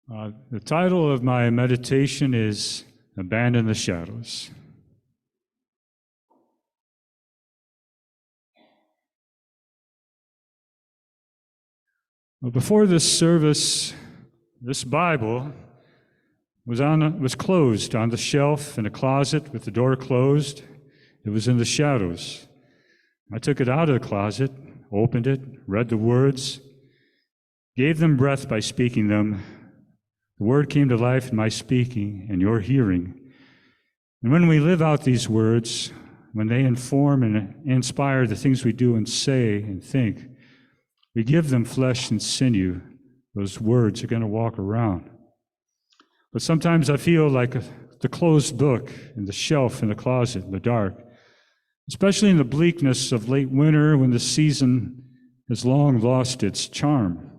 The title of my meditation is Abandon the Shadows. Well, before this service, this Bible was closed on the shelf in a closet with the door closed. It was in the shadows. I took it out of the closet, opened it, read the words, gave them breath by speaking them. The word came to life in my speaking and your hearing. And when we live out these words, when they inform and inspire the things we do and say and think, we give them flesh and sinew. Those words are going to walk around. But sometimes I feel like the closed book in the shelf in the closet in the dark, especially in the bleakness of late winter when the season has long lost its charm.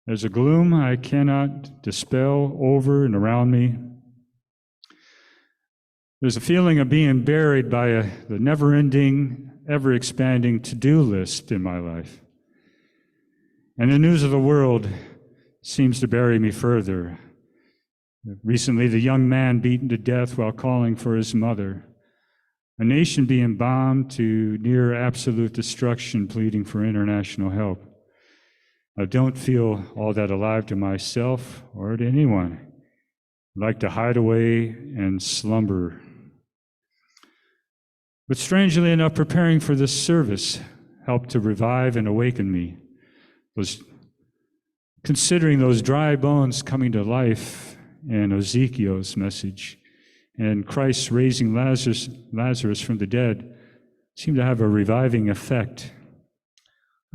There's a gloom I cannot dispel over and around me. There's a feeling of being buried by the never-ending, ever-expanding to-do list in my life. And the news of the world seems to bury me further. Recently, the young man beaten to death while calling for his mother. A nation being bombed to near absolute destruction, pleading for international help. I don't feel all that alive to myself or to anyone. I like to hide away and slumber. But strangely enough, preparing for this service helped to revive and awaken me. Considering those dry bones coming to life in Ezekiel's message and Christ raising Lazarus from the dead seemed to have a reviving effect.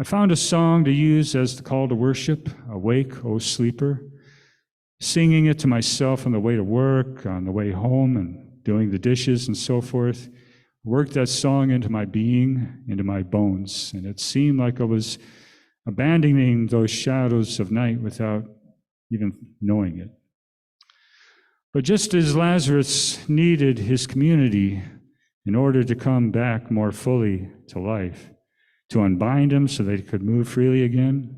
I found a song to use as the call to worship, Awake, O Sleeper, singing it to myself on the way to work, on the way home, and doing the dishes and so forth. Worked that song into my being, into my bones, and it seemed like I was abandoning those shadows of night without even knowing it. But just as Lazarus needed his community in order to come back more fully to life, to unbind him so that he could move freely again,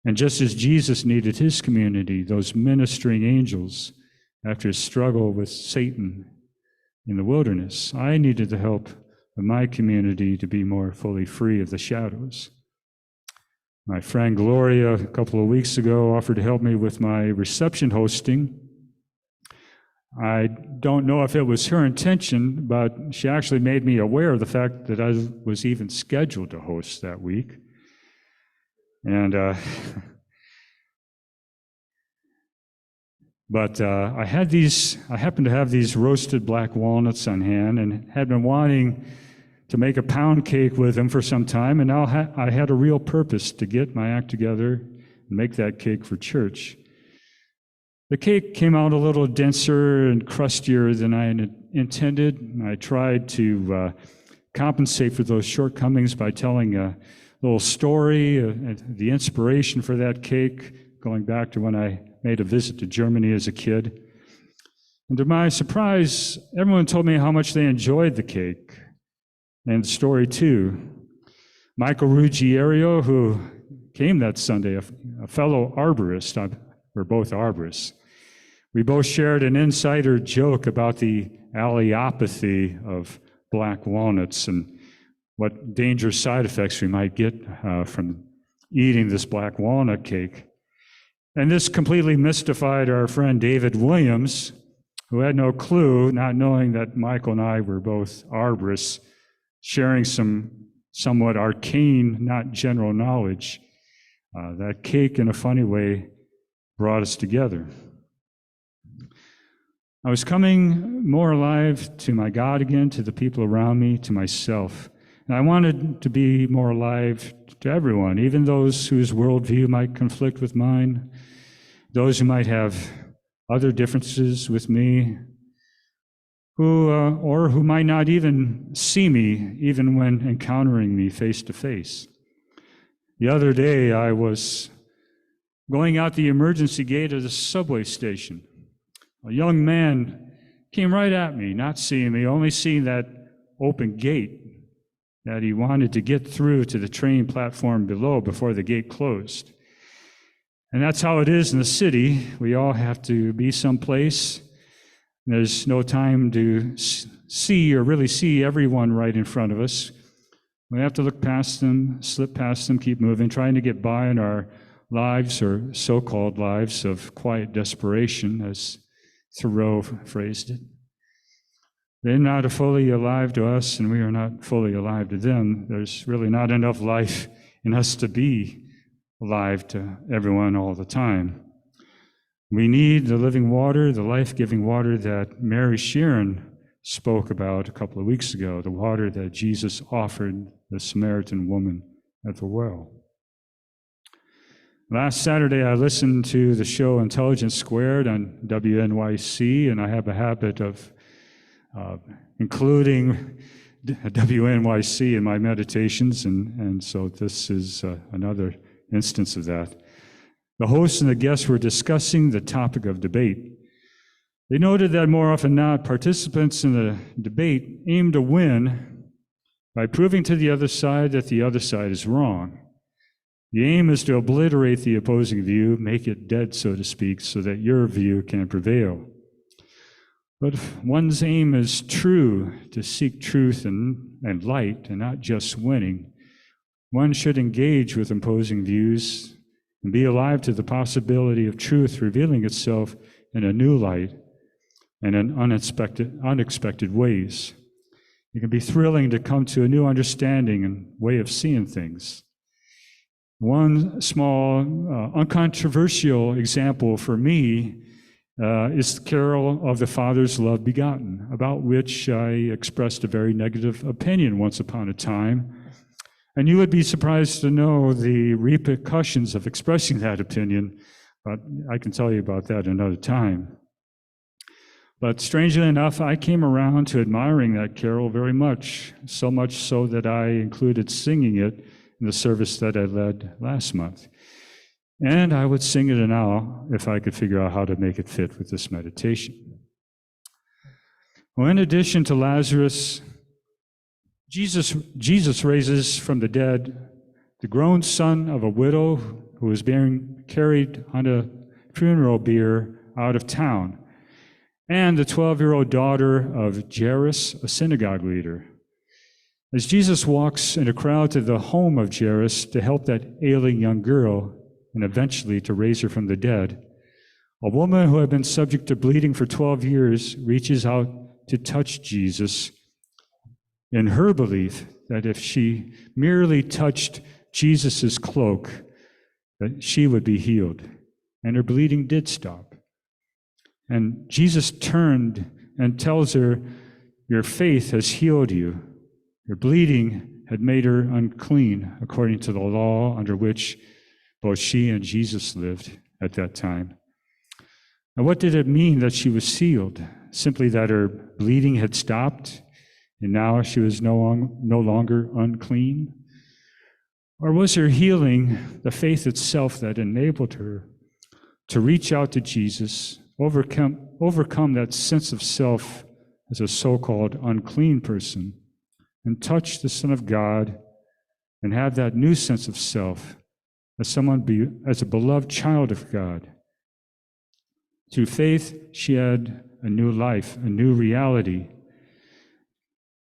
and just as Jesus needed his community, those ministering angels, after his struggle with Satan in the wilderness, I needed the help of my community to be more fully free of the shadows. My friend Gloria, a couple of weeks ago, offered to help me with my reception hosting. I don't know if it was her intention, but she actually made me aware of the fact that I was even scheduled to host that week. And but I happened to have these roasted black walnuts on hand and had been wanting to make a pound cake with them for some time, and now I had a real purpose to get my act together and make that cake for church. The cake came out a little denser and crustier than I had intended. I tried to compensate for those shortcomings by telling a little story, the inspiration for that cake, going back to when I made a visit to Germany as a kid. And to my surprise, everyone told me how much they enjoyed the cake and the story too. Michael Ruggiero, who came that Sunday, a fellow arborist, we're both arborists. We both shared an insider joke about the allelopathy of black walnuts and what dangerous side effects we might get from eating this black walnut cake. And this completely mystified our friend David Williams, who had no clue, not knowing that Michael and I were both arborists, sharing some somewhat arcane, not general knowledge. That cake, in a funny way, brought us together. I was coming more alive to my God again, to the people around me, to myself. And I wanted to be more alive to everyone, even those whose worldview might conflict with mine, those who might have other differences with me, who might not even see me, even when encountering me face to face. The other day, I was going out the emergency gate of the subway station. A young man came right at me, not seeing me, only seeing that open gate that he wanted to get through to the train platform below before the gate closed. And that's how it is in the city. We all have to be someplace. There's no time to see or really see everyone right in front of us. We have to look past them, slip past them, keep moving, trying to get by in our lives, or so-called lives, of quiet desperation, as Thoreau phrased it. They're not fully alive to us, and we are not fully alive to them. There's really not enough life in us to be alive to everyone all the time. We need the living water, the life-giving water that Mary Sharon spoke about a couple of weeks ago, the water that Jesus offered the Samaritan woman at the well. Last Saturday, I listened to the show Intelligence Squared on WNYC, and I have a habit of including WNYC in my meditations, and so this is another instance of that. The host and the guests were discussing the topic of debate. They noted that more often than not, participants in the debate aim to win by proving to the other side that the other side is wrong. The aim is to obliterate the opposing view, make it dead, so to speak, so that your view can prevail. But if one's aim is true, to seek truth and light, and not just winning, one should engage with opposing views and be alive to the possibility of truth revealing itself in a new light and in unexpected ways. It can be thrilling to come to a new understanding and way of seeing things. One small, uncontroversial example for me is the carol of the Father's Love Begotten, about which I expressed a very negative opinion once upon a time. And you would be surprised to know the repercussions of expressing that opinion, but I can tell you about that another time. But strangely enough, I came around to admiring that carol very much, so much so that I included singing it in the service that I led last month. And I would sing it now if I could figure out how to make it fit with this meditation. Well, in addition to Lazarus, Jesus raises from the dead the grown son of a widow who was being carried on a funeral bier out of town, and the 12-year-old daughter of Jairus, a synagogue leader. As Jesus walks in a crowd to the home of Jairus to help that ailing young girl and eventually to raise her from the dead, a woman who had been subject to bleeding for 12 years reaches out to touch Jesus in her belief that if she merely touched Jesus' cloak, that she would be healed. And her bleeding did stop. And Jesus turned and tells her, "Your faith has healed you." Her bleeding had made her unclean according to the law under which both she and Jesus lived at that time. Now, what did it mean that she was healed? Simply that her bleeding had stopped and now she was no longer unclean? Or was her healing the faith itself that enabled her to reach out to Jesus, overcome that sense of self as a so-called unclean person, and touch the Son of God and have that new sense of self as as a beloved child of God? Through faith, she had a new life, a new reality,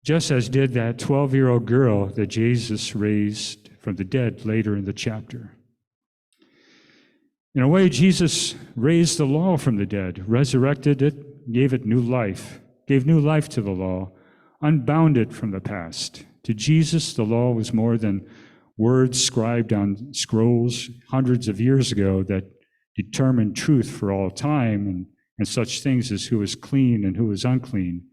just as did that 12-year-old girl that Jesus raised from the dead later in the chapter. In a way, Jesus raised the law from the dead, resurrected it, gave new life to the law, unbound it from the past. To Jesus, the law was more than words scribed on scrolls hundreds of years ago that determined truth for all time and such things as who was clean and who was unclean.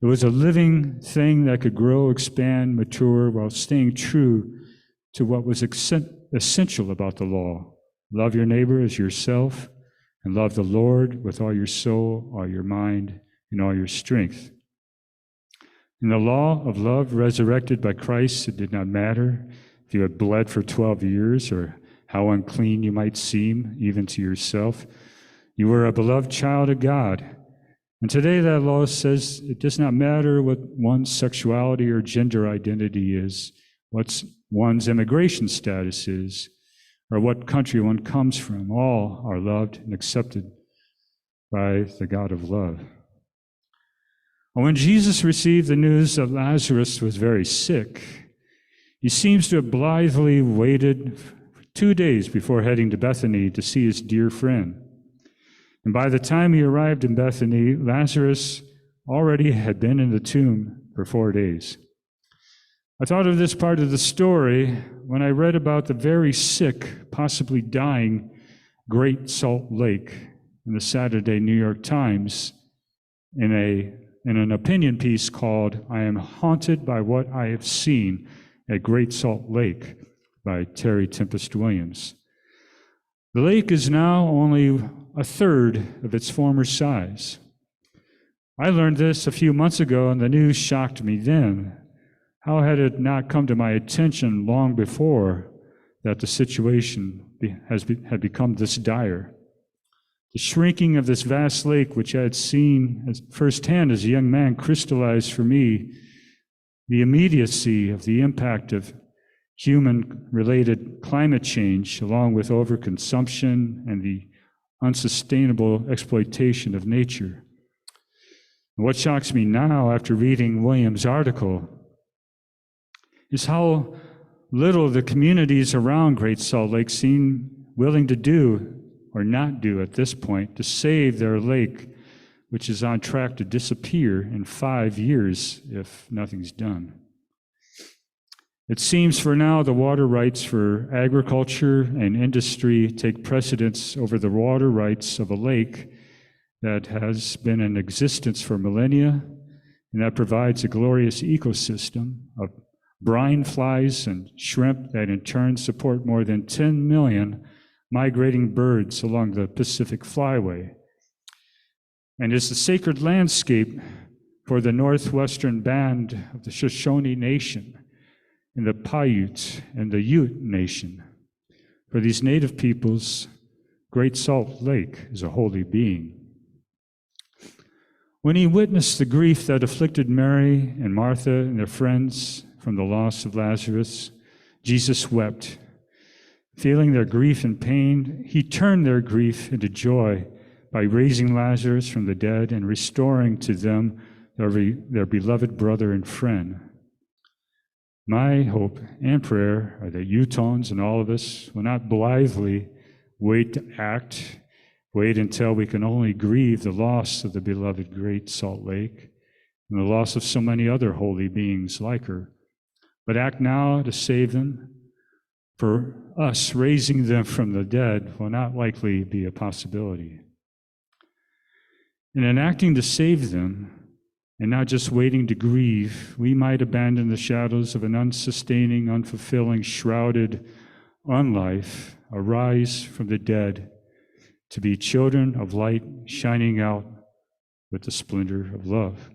It was a living thing that could grow, expand, mature while staying true to what was essential about the law. Love your neighbor as yourself, and love the Lord with all your soul, all your mind, and all your strength. In the law of love resurrected by Christ, it did not matter if you had bled for 12 years or how unclean you might seem, even to yourself. You were a beloved child of God. And today that law says it does not matter what one's sexuality or gender identity is, what one's immigration status is, or what country one comes from. All are loved and accepted by the God of love. When Jesus received the news that Lazarus was very sick, he seems to have blithely waited 2 days before heading to Bethany to see his dear friend. And by the time he arrived in Bethany, Lazarus already had been in the tomb for 4 days. I thought of this part of the story when I read about the very sick, possibly dying Great Salt Lake in the Saturday New York Times in an opinion piece called "I Am Haunted by What I Have Seen at Great Salt Lake" by Terry Tempest Williams. The lake is now only a third of its former size. I learned this a few months ago, and the news shocked me then. How had it not come to my attention long before that the situation had become this dire? The shrinking of this vast lake, which I had seen firsthand as a young man, crystallized for me the immediacy of the impact of human-related climate change, along with overconsumption and the unsustainable exploitation of nature. And what shocks me now, after reading Williams' article, is how little the communities around Great Salt Lake seem willing to do or not do at this point to save their lake, which is on track to disappear in 5 years if nothing's done. It seems for now the water rights for agriculture and industry take precedence over the water rights of a lake that has been in existence for millennia and that provides a glorious ecosystem of brine flies and shrimp that in turn support more than 10 million migrating birds along the Pacific Flyway, and is the sacred landscape for the northwestern band of the Shoshone Nation and the Paiute and the Ute Nation. For these native peoples, Great Salt Lake is a holy being. When he witnessed the grief that afflicted Mary and Martha and their friends from the loss of Lazarus, Jesus wept. Feeling their grief and pain, he turned their grief into joy by raising Lazarus from the dead and restoring to them their beloved brother and friend. My hope and prayer are that Utahns and all of us will not blithely wait to act, wait until we can only grieve the loss of the beloved Great Salt Lake and the loss of so many other holy beings like her, but act now to save them. For us, raising them from the dead will not likely be a possibility. And in acting to save them, and not just waiting to grieve, we might abandon the shadows of an unsustaining, unfulfilling, shrouded unlife, arise from the dead to be children of light shining out with the splendor of love.